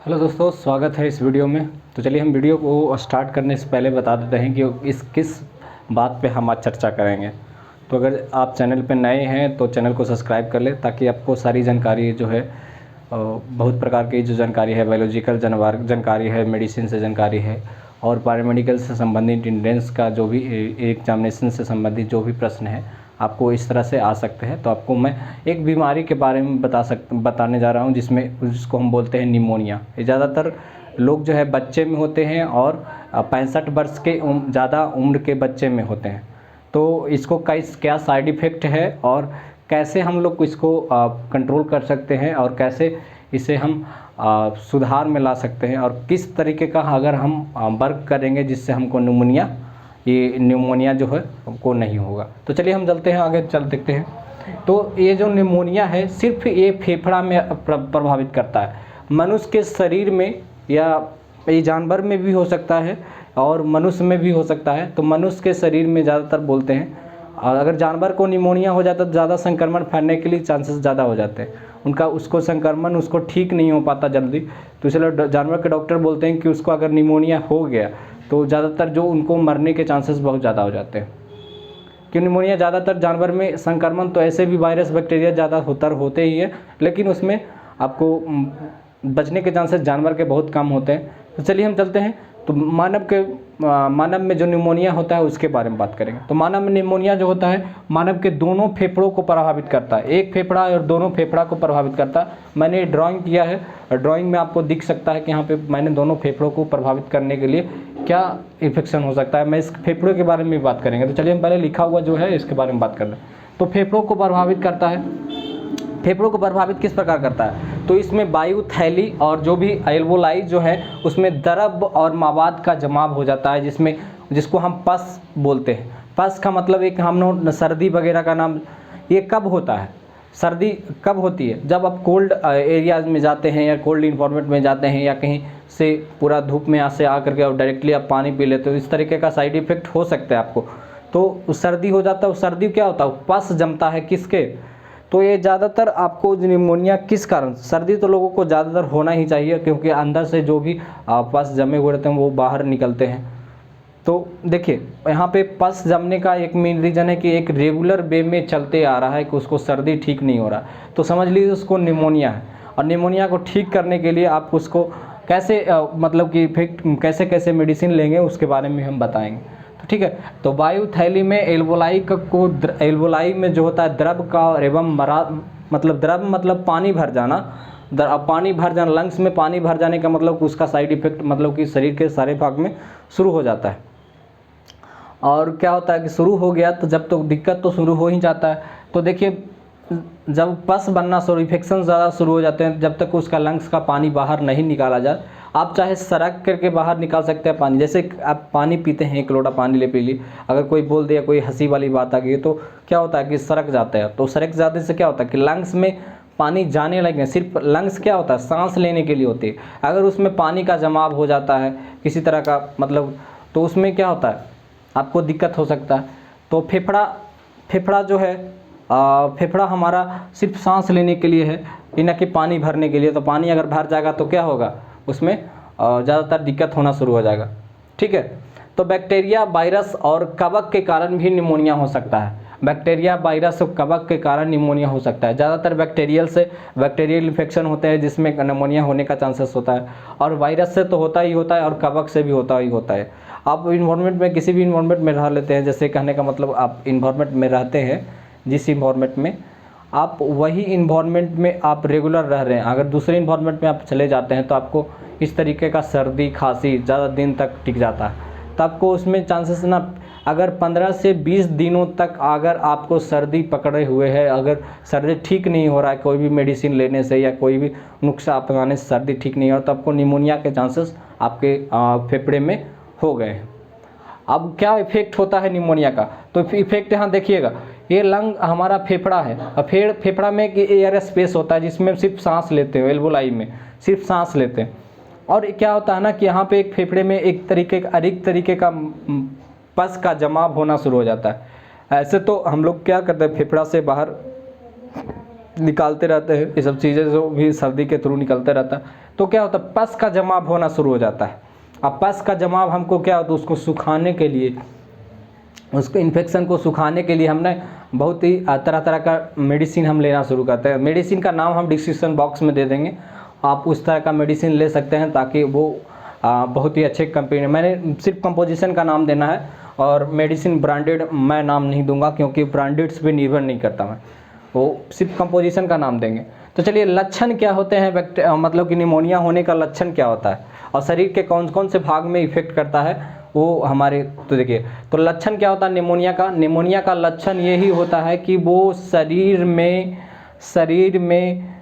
Hello दोस्तों, स्वागत है इस वीडियो में। तो चलिए हम वीडियो को स्टार्ट करने से पहले बता देते हैं कि किस बात पे हम आज चर्चा करेंगे। तो अगर आप चैनल पे नए हैं तो चैनल को सब्सक्राइब कर लें ताकि आपको सारी जानकारी जो है बहुत प्रकार की जो जानकारी है, बायोलॉजिकल जानकारी है, मेडिसिन से जानकारी है और पैरामेडिकल से संबंधित इंट्रेंस का जो भी एग्जामिनेशन से संबंधित जो भी प्रश्न है आपको इस तरह से आ सकते हैं। तो आपको मैं एक बीमारी के बारे में बताने जा रहा हूं जिसको हम बोलते हैं निमोनिया। ये ज़्यादातर लोग जो है बच्चे में होते हैं और 65 वर्ष के ज़्यादा उम्र के बच्चे में होते हैं। तो इसको क्या साइड इफ़ेक्ट है और कैसे हम लोग इसको कंट्रोल कर सकते हैं और कैसे इसे हम सुधार में ला सकते हैं और किस तरीके का अगर हम वर्क करेंगे जिससे हमको न्यूमोनिया जो है हमको नहीं होगा। तो चलिए हम चलते हैं आगे, चल देखते हैं। तो ये जो निमोनिया है सिर्फ ये फेफड़ा में प्रभावित करता है। मनुष्य के शरीर में या ये जानवर में भी हो सकता है और मनुष्य में भी हो सकता है। तो मनुष्य के शरीर में ज़्यादातर बोलते हैं, और अगर जानवर को निमोनिया हो जाता तो ज़्यादा संक्रमण फैलने के लिए चांसेस ज़्यादा हो जाते हैं। उसको ठीक नहीं हो पाता जल्दी। तो इसलिए जानवर के डॉक्टर बोलते हैं कि उसको अगर निमोनिया हो गया तो ज़्यादातर जो उनको मरने के चांसेस बहुत ज़्यादा हो जाते हैं। कि निमोनिया ज़्यादातर जानवर में संक्रमण तो ऐसे भी वायरस बैक्टीरिया ज़्यादा होते ही है, लेकिन उसमें आपको बचने के चांसेस जानवर के बहुत कम होते हैं। तो चलिए हम चलते हैं। तो मानव में जो निमोनिया होता है उसके बारे में बात करेंगे। तो मानव में निमोनिया जो होता है मानव के दोनों फेफड़ों को प्रभावित करता है। एक फेफड़ा और दोनों फेफड़ा को प्रभावित करता है। मैंने ड्राइंग किया है और ड्राइंग में आपको दिख सकता है कि यहाँ पे मैंने दोनों फेफड़ों को प्रभावित करने के लिए क्या इन्फेक्शन हो सकता है। मैं इस फेफड़ों के बारे में बात करेंगे। तो चलिए हम पहले लिखा हुआ जो है इसके बारे में बात कर रहे हैं। तो फेफड़ों को प्रभावित करता है। फेफड़ों को प्रभावित किस प्रकार करता है? तो इसमें वायु थैली और जो भी एल्वोलाई जो है उसमें द्रव और मवाद का जमाव हो जाता है, जिसको हम पस बोलते हैं। पस का मतलब एक हम सर्दी वगैरह का नाम। ये कब होता है? सर्दी कब होती है? जब आप कोल्ड एरियाज में जाते हैं या कोल्ड इन्वायरमेंट में जाते हैं या कहीं से पूरा धूप में से आकर के और डायरेक्टली आप पानी पी लेते हो, इस तरीके का साइड इफ़ेक्ट हो सकता है आपको। तो सर्दी हो जाता है। सर्दी क्या होता है? पस जमता है किसके? तो ये ज़्यादातर आपको निमोनिया किस कारण, सर्दी तो लोगों को ज़्यादातर होना ही चाहिए क्योंकि अंदर से जो भी पस जमे हुए रहते हैं वो बाहर निकलते हैं। तो देखिए यहाँ पे पस जमने का एक मेन रीज़न है कि एक रेगुलर वे में चलते आ रहा है कि उसको सर्दी ठीक नहीं हो रहा, तो समझ लीजिए उसको निमोनिया है। और निमोनिया को ठीक करने के लिए आप उसको कैसे मतलब कि इफेक्ट कैसे मेडिसिन लेंगे उसके बारे में हम बताएंगे। तो ठीक है। तो वायु थैली में एल्वोलाई में जो होता है द्रव का एवं द्रव मतलब पानी भर जाना। पानी भर जाना, लंग्स में पानी भर जाने का मतलब उसका साइड इफेक्ट मतलब कि शरीर के सारे भाग में शुरू हो जाता है। और क्या होता है कि शुरू हो गया तो जब तो दिक्कत तो शुरू हो ही जाता है। तो देखिए जब पस बनना इन्फेक्शन ज़्यादा शुरू हो जाते हैं, जब तक उसका लंग्स का पानी बाहर नहीं निकाला जाए, आप चाहे सड़क करके बाहर निकाल सकते हैं पानी। जैसे आप पानी पीते हैं, एक लोटा पानी ले पी ली, अगर कोई बोल दिया, कोई हंसी वाली बात आ गई तो क्या होता है कि सड़क जाता है। तो सड़क जाने से क्या होता है कि लंग्स में पानी जाने लगे। सिर्फ लंग्स क्या होता है? सांस लेने के लिए होती है। अगर उसमें पानी का जमाव हो जाता है किसी तरह का तो उसमें क्या होता है? आपको दिक्कत हो सकता है। तो फेफड़ा जो है फेफड़ा हमारा सिर्फ सांस लेने के लिए है, न कि पानी भरने के लिए। तो पानी अगर भर जाएगा तो क्या होगा? उसमें ज़्यादातर दिक्कत होना शुरू हो जाएगा। ठीक है। तो बैक्टीरिया, वायरस और कवक के कारण भी निमोनिया हो सकता है। बैक्टीरिया, वायरस और कवक के कारण निमोनिया हो सकता है। ज़्यादातर बैक्टीरियल इन्फेक्शन होते हैं जिसमें निमोनिया होने का चांसेस होता है। और वायरस से तो होता ही होता है और कवक से भी होता ही होता है। आप इन्वायरमेंट में किसी भी इन्वायरमेंट में रह लेते हैं, जैसे कहने का मतलब आप इन्वायरमेंट में रहते हैं, जिस इन्वायरमेंट में आप वही इन्वायरमेंट में आप रेगुलर रह रहे हैं, अगर दूसरे इन्वायरमेंट में आप चले जाते हैं तो आपको इस तरीके का सर्दी खांसी ज़्यादा दिन तक टिक जाता है। तो आपको उसमें चांसेस ना, अगर 15 से 20 दिनों तक अगर आपको सर्दी पकड़े हुए है, अगर सर्दी ठीक नहीं हो रहा है कोई भी मेडिसिन लेने से या कोई भी नुस्खा अपनाने से सर्दी ठीक नहीं हो रहा, तो आपको निमोनिया के चांसेस आपके फेफड़े में हो गए हैं। अब क्या इफेक्ट होता है निमोनिया का? तो इफेक्ट यहाँ देखिएगा, ये लंग हमारा फेफड़ा है और फेफड़ा में एक एयर स्पेस होता है जिसमें सिर्फ सांस लेते हैं, एल्वोलाई में सिर्फ सांस लेते हैं। और क्या होता है ना कि यहाँ पे एक फेफड़े में एक तरीके का पस का जमाव होना शुरू हो जाता है। ऐसे तो हम लोग क्या करते हैं, फेफड़ा से बाहर निकालते रहते हैं, ये सब चीज़ें जो भी सर्दी के थ्रू निकलते रहता है, तो क्या होता है पस का जमाव होना शुरू हो जाता है। अब पस का जमाव हमको क्या होता है, उसको सुखाने के लिए, उसको इन्फेक्शन को सुखाने के लिए हमने बहुत ही तरह तरह का मेडिसिन हम लेना शुरू करते हैं। मेडिसिन का नाम हम डिस्क्रिप्शन बॉक्स में दे देंगे, आप उस तरह का मेडिसिन ले सकते हैं ताकि वो बहुत ही अच्छे कंपनी, मैंने सिर्फ कंपोजिशन का नाम देना है और मेडिसिन ब्रांडेड मैं नाम नहीं दूंगा क्योंकि ब्रांडेड्स पे निर्भर नहीं करता मैं, वो सिर्फ कंपोजिशन का नाम देंगे। तो चलिए लक्षण क्या होते हैं मतलब कि निमोनिया होने का लक्षण क्या होता है और शरीर के कौन कौन से भाग में इफेक्ट करता है वो हमारे, तो देखिए तो लक्षण क्या होता है निमोनिया का। निमोनिया का लक्षण यही होता है कि वो शरीर में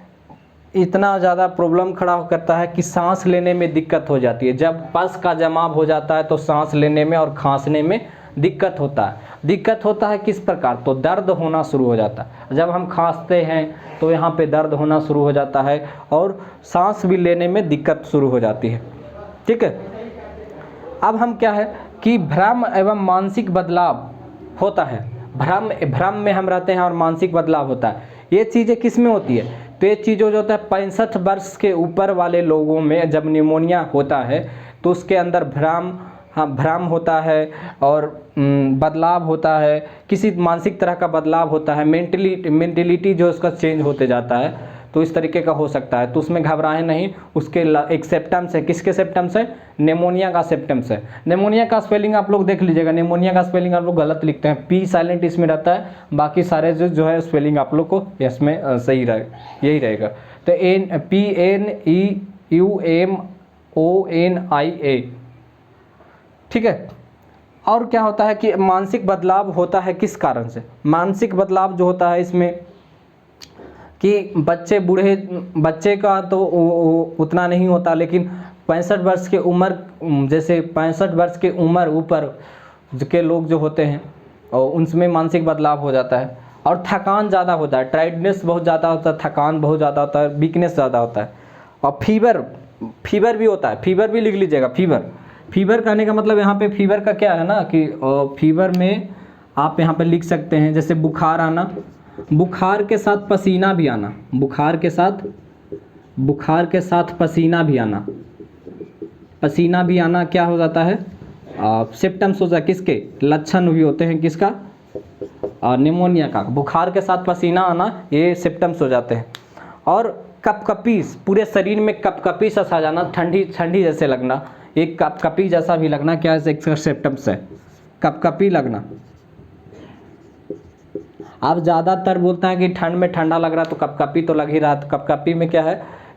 इतना ज़्यादा प्रॉब्लम खड़ा करता है कि सांस लेने में दिक्कत हो जाती है। जब पस का जमाव हो जाता है तो सांस लेने में और खांसने में दिक्कत होता है। दिक्कत होता है किस प्रकार, तो दर्द होना शुरू हो जाता है। जब हम खांसते हैं तो यहाँ पे दर्द होना शुरू हो जाता है और सांस भी लेने में दिक्कत शुरू हो जाती है। ठीक है, अब हम क्या है कि भ्रम एवं मानसिक बदलाव होता है। भ्रम में हम रहते हैं और मानसिक बदलाव होता है। ये चीज़ें किस में होती है, तो ये चीज़ें जो होता है 65 वर्ष के ऊपर वाले लोगों में जब निमोनिया होता है तो उसके अंदर भ्रम होता है और बदलाव होता है, किसी मानसिक तरह का बदलाव होता है, मेंटलिटी जो उसका चेंज होते जाता है, तो इस तरीके का हो सकता है। तो उसमें घबराएं नहीं, उसके एक सिम्टम्स है। किसके सिम्टम्स है, निमोनिया का सिम्टम्स है। निमोनिया का स्पेलिंग आप लोग देख लीजिएगा, निमोनिया का स्पेलिंग आप लोग गलत लिखते हैं, पी साइलेंट इसमें रहता है, बाकी सारे जो है स्पेलिंग आप लोग को इसमें सही यही रहेगा। तो PNEUMONIA, ठीक है। और क्या होता है कि मानसिक बदलाव होता है किस कारण से, मानसिक बदलाव जो होता है इसमें कि बच्चे का तो उतना नहीं होता, लेकिन 65 वर्ष के उम्र, जैसे 65 वर्ष के उम्र ऊपर के लोग जो होते हैं और उनमें मानसिक बदलाव हो जाता है। और थकान ज़्यादा होता है, टायर्डनेस बहुत ज़्यादा होता है, थकान बहुत ज़्यादा होता है, वीकनेस ज़्यादा होता है। और फीवर भी होता है, फीवर भी लिख लीजिएगा। फीवर कहने का मतलब यहाँ पे फीवर का क्या है ना कि फीवर में आप यहाँ पे लिख सकते हैं जैसे बुखार आना, बुखार के साथ पसीना भी आना, बुखार के साथ पसीना भी आना, पसीना भी आना क्या हो जाता है, सिम्टम्स हो जाता है, किसके लक्षण भी होते हैं, किसका, निमोनिया का। बुखार के साथ पसीना आना ये सिम्टम्स हो जाते हैं। और कपकपी, पूरे शरीर में कपकपी सा आ जाना, ठंडी जैसे लगना, एक कपकपी जैसा भी लगना, क्या इसका सिम्टम्स है, कपकपी लगना। आप ज़्यादातर बोलते हैं कि ठंड में ठंडा लग रहा तो कपकपी तो लग ही रहा, तो कपकपी में क्या है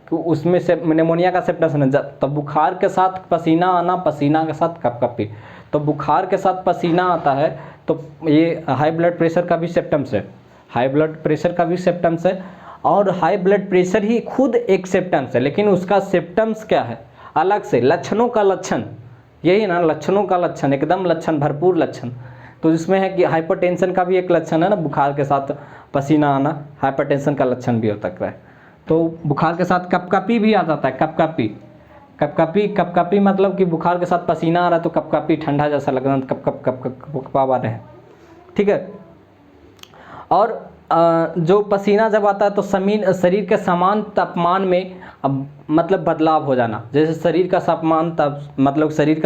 कि उसमें से निमोनिया का सिम्टम्स है। तो बुखार के साथ पसीना आना, पसीना के साथ कपकपी, तो बुखार के साथ पसीना आता है तो ये हाई ब्लड प्रेशर का भी सिम्टम्स है, हाई ब्लड प्रेशर का भी सिम्टम्स है। और हाई ब्लड प्रेशर ही खुद एक सिम्टम्स है, लेकिन उसका सिम्टम्स क्या है अलग से, लक्षणों का लक्षण, यही ना लक्षणों का लक्षण, एकदम लक्षण भरपूर लक्षण। तो इसमें है कि हाइपरटेंशन का भी एक लक्षण है ना, बुखार के साथ पसीना आना हाइपरटेंशन का लक्षण भी हो सकता है। तो बुखार के साथ कपकपी भी आ जाता है, कपकपी मतलब कि बुखार के साथ पसीना आ रहा है तो कपकपी, ठंडा जैसा लग रहा है, कपकपा रहे हैं, ठीक है। और जो पसीना जब आता है तो शरीर के समान तापमान में मतलब बदलाव हो जाना, जैसे शरीर का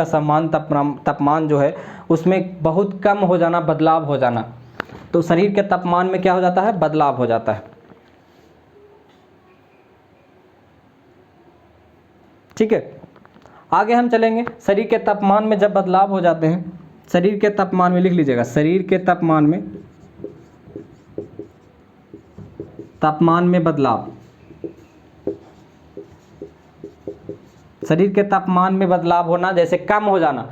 समान तापमान जो है उसमें बहुत कम हो जाना, बदलाव हो जाना। तो शरीर के तापमान में क्या हो जाता है, बदलाव हो जाता है, ठीक है। आगे हम चलेंगे, शरीर के तापमान में जब बदलाव हो जाते हैं, शरीर के तापमान में लिख लीजिएगा, शरीर के तापमान में बदलाव, शरीर के तापमान में बदलाव होना, जैसे कम हो जाना।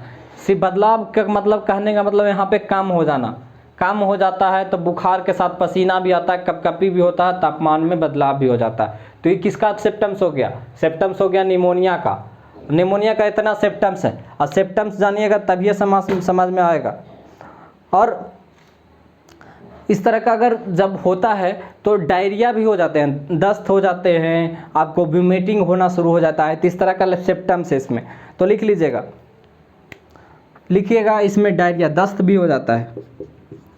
सिर्फ बदलाव का मतलब, कहने का मतलब यहाँ पे कम हो जाना, कम हो जाता है तो बुखार के साथ पसीना भी आता है, कपकपी भी होता है, तापमान में बदलाव भी हो जाता है। तो ये किसका सिम्टम्स हो गया, सिम्टम्स हो गया निमोनिया का। निमोनिया का इतना सिम्टम्स है, और सिम्टम्स जानिएगा तभी समझ में आएगा। और इस तरह का अगर जब होता है तो डायरिया भी हो जाते हैं, दस्त हो जाते हैं, आपको वोमिटिंग होना शुरू हो जाता है। तो इस तरह का सिम्टम्स है इसमें, तो लिख लीजिएगा, लिखिएगा इसमें डायरिया, दस्त भी हो जाता है,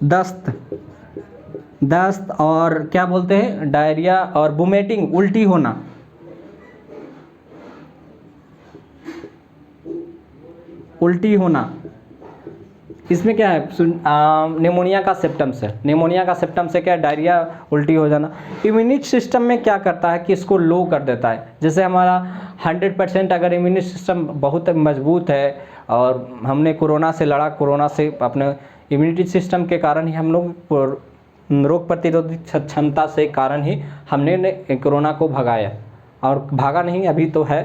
दस्त दस्त और क्या बोलते हैं, डायरिया और वोमिटिंग, उल्टी होना, उल्टी होना, इसमें क्या है, निमोनिया का सिम्टम्स है। निमोनिया का सिम्टम्स है क्या, डायरिया, उल्टी हो जाना। इम्यूनिटी सिस्टम में क्या करता है कि इसको लो कर देता है। जैसे हमारा 100% अगर इम्यूनिटी सिस्टम बहुत मजबूत है और हमने कोरोना से लड़ा, कोरोना से अपने इम्यूनिटी सिस्टम के कारण ही हम लोग रोग प्रतिरोधी क्षमता से कारण ही हमने कोरोना को भगाया, और भागा नहीं अभी तो है।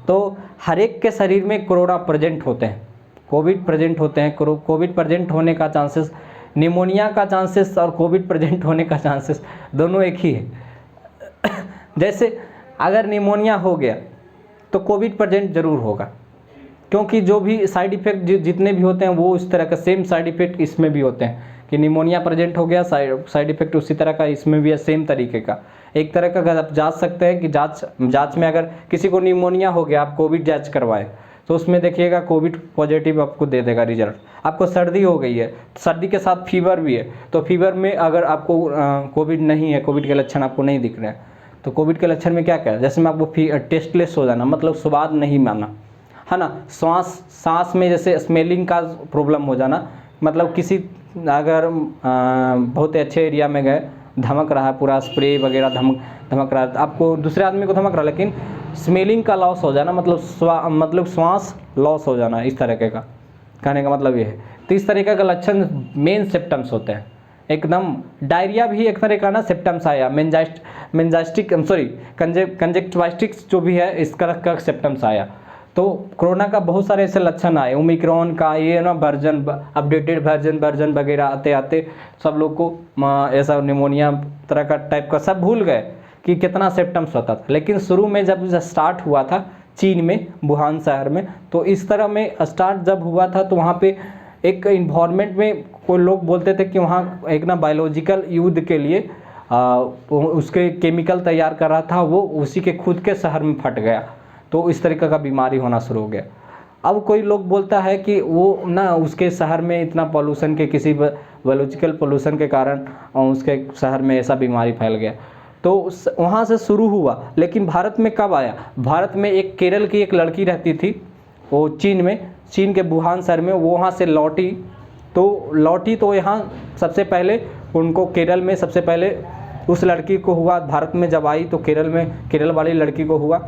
तो हर एक के शरीर में कोरोना प्रेजेंट होते हैं, कोविड प्रेजेंट होते हैं। कोविड प्रेजेंट होने का चांसेस, निमोनिया का चांसेस और कोविड प्रेजेंट होने का चांसेस दोनों एक ही है। जैसे अगर निमोनिया हो गया तो कोविड प्रेजेंट जरूर होगा, क्योंकि जो भी साइड इफ़ेक्ट जितने भी होते हैं वो इस तरह का सेम साइड इफ़ेक्ट इसमें भी होते हैं कि निमोनिया प्रेजेंट हो गया, साइड इफ़ेक्ट उसी तरह का इसमें भी है, सेम तरीके का। एक तरह का अगर आप जांच सकते हैं कि जांच में अगर किसी को निमोनिया हो गया, आप कोविड जांच करवाएं तो उसमें देखिएगा कोविड पॉजिटिव आपको दे देगा रिजल्ट। आपको सर्दी हो गई है, सर्दी के साथ फीवर भी है, तो फीवर में अगर आपको कोविड नहीं है, कोविड के लक्षण आपको नहीं दिख रहे हैं, तो कोविड के लक्षण में क्या क्या है, जैसे में आपको टेस्टलेस हो जाना, मतलब स्वाद नहीं माना, है ना। सांस में जैसे स्मेलिंग का प्रॉब्लम हो जाना, मतलब किसी अगर बहुत अच्छे एरिया में गए, धमक रहा है पूरा स्प्रे वगैरह, धमक रहा है, आपको दूसरे आदमी को धमक रहा है, लेकिन स्मेलिंग का लॉस हो जाना, मतलब श्वास लॉस हो जाना, इस तरीके का कहने का मतलब ये है। तो इस तरीके का लक्षण मेन सिम्टम्स होते हैं एकदम। डायरिया भी एक तरह का ना सिम्टम्स आया, कंजक्टिवाइटिस जो भी है इसका सिम्टम्स आया। तो कोरोना का बहुत सारे ऐसे लक्षण आए, ओमिक्रॉन का ये ना वर्जन, अपडेटेड वर्जन वगैरह आते आते सब लोग को ऐसा निमोनिया तरह का टाइप का सब भूल गए कि कितना सिम्टम्स होता था। लेकिन शुरू में जब स्टार्ट हुआ था चीन में, वुहान शहर में, तो इस तरह में स्टार्ट जब हुआ था तो वहाँ पे एक इन्वायरमेंट में कोई लोग बोलते थे कि वहाँ एक ना बायोलॉजिकल युद्ध के लिए उसके केमिकल तैयार कर रहा था, वो उसी के खुद के शहर में फट गया, तो इस तरीके का बीमारी होना शुरू हो गया। अब कोई लोग बोलता है कि वो ना उसके शहर में इतना पॉल्यूशन के, किसी बायोलॉजिकल पॉल्यूशन के कारण उसके शहर में ऐसा बीमारी फैल गया, तो वहाँ से शुरू हुआ। लेकिन भारत में कब आया, भारत में एक केरल की एक लड़की रहती थी, वो चीन के वुहान शहर में, वो वहाँ से लौटी तो यहाँ सबसे पहले उनको केरल में सबसे पहले उस लड़की को हुआ। भारत में जब आई तो केरल वाली लड़की को हुआ,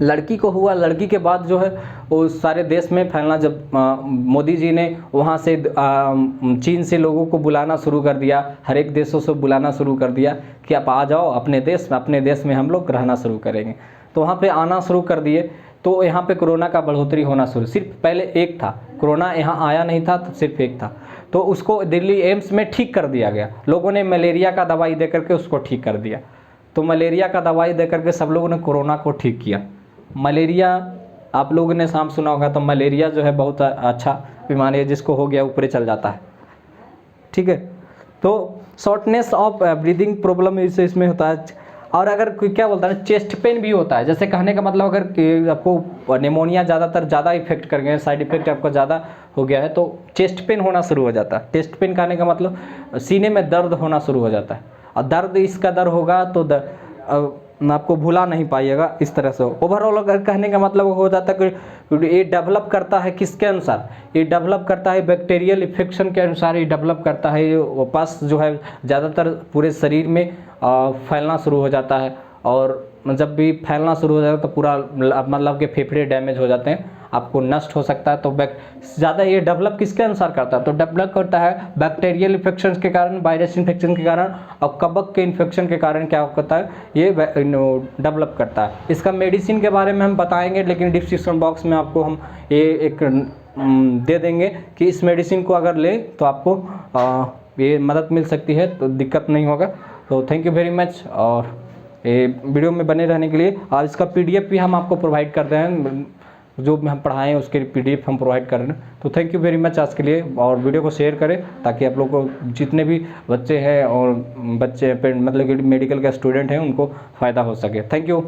लड़की के बाद जो है वो सारे देश में फैलना। जब मोदी जी ने वहाँ से चीन से लोगों को बुलाना शुरू कर दिया, हर एक देशों से बुलाना शुरू कर दिया कि आप आ जाओ अपने देश में हम लोग रहना शुरू करेंगे, तो वहाँ पे आना शुरू कर दिए। तो यहाँ पे कोरोना का बढ़ोतरी होना शुरू, सिर्फ पहले एक था कोरोना, यहाँ आया नहीं था, तो सिर्फ एक था, तो उसको दिल्ली एम्स में ठीक कर दिया गया। लोगों ने मलेरिया का दवाई दे करके उसको ठीक कर दिया, तो मलेरिया का दवाई दे करके सब लोगों ने कोरोना को ठीक किया। मलेरिया आप लोगों ने नाम सुना होगा, तो मलेरिया जो है बहुत अच्छा बीमारी है, जिसको हो गया ऊपरे चल जाता है, ठीक है। तो शॉर्टनेस ऑफ ब्रीदिंग प्रॉब्लम इसमें होता है। और अगर कोई क्या बोलता है, चेस्ट पेन भी होता है। जैसे कहने का मतलब अगर आपको निमोनिया ज़्यादा इफेक्ट कर गए, साइड इफेक्ट आपको ज़्यादा हो गया है, तो चेस्ट पेन होना शुरू हो जाता है। चेस्ट पेन कहने का मतलब सीने में दर्द होना शुरू हो जाता है, और दर्द इसका दर्द होगा तो आपको भुला नहीं पाइएगा, इस तरह से। ओवरऑल अगर कहने का मतलब हो जाता है कि ये डेवलप करता है किसके अनुसार, ये डेवलप करता है बैक्टीरियल इन्फेक्शन के अनुसार, ये डेवलप करता है, ये वापस जो है ज़्यादातर पूरे शरीर में फैलना शुरू हो जाता है। और जब भी फैलना शुरू हो जाता है तो पूरा मतलब कि फेफड़े डैमेज हो जाते हैं, आपको नष्ट हो सकता है। तो ज़्यादा ये डेवलप किसके अनुसार करता है, तो डेवलप करता है बैक्टीरियल इन्फेक्शन के कारण, वायरस इन्फेक्शन के कारण, और कवक के इन्फेक्शन के कारण क्या होता है, ये डेवलप करता है। इसका मेडिसिन के बारे में हम बताएंगे, लेकिन डिस्क्रिप्शन बॉक्स में आपको हम ये एक दे देंगे कि इस मेडिसिन को अगर ले तो आपको ये मदद मिल सकती है, तो दिक्कत नहीं होगा। तो थैंक यू वेरी मच, और ये वीडियो में बने रहने के लिए। और इसका PDF भी हम आपको प्रोवाइड कर रहे हैं, जो हम पढ़ाएं उसके PDF हम प्रोवाइड कर रहे हैं। तो थैंक यू वेरी मच आज के लिए, और वीडियो को शेयर करें ताकि आप लोग को जितने भी बच्चे हैं और बच्चे मतलब कि मेडिकल के स्टूडेंट हैं उनको फ़ायदा हो सके। Thank you.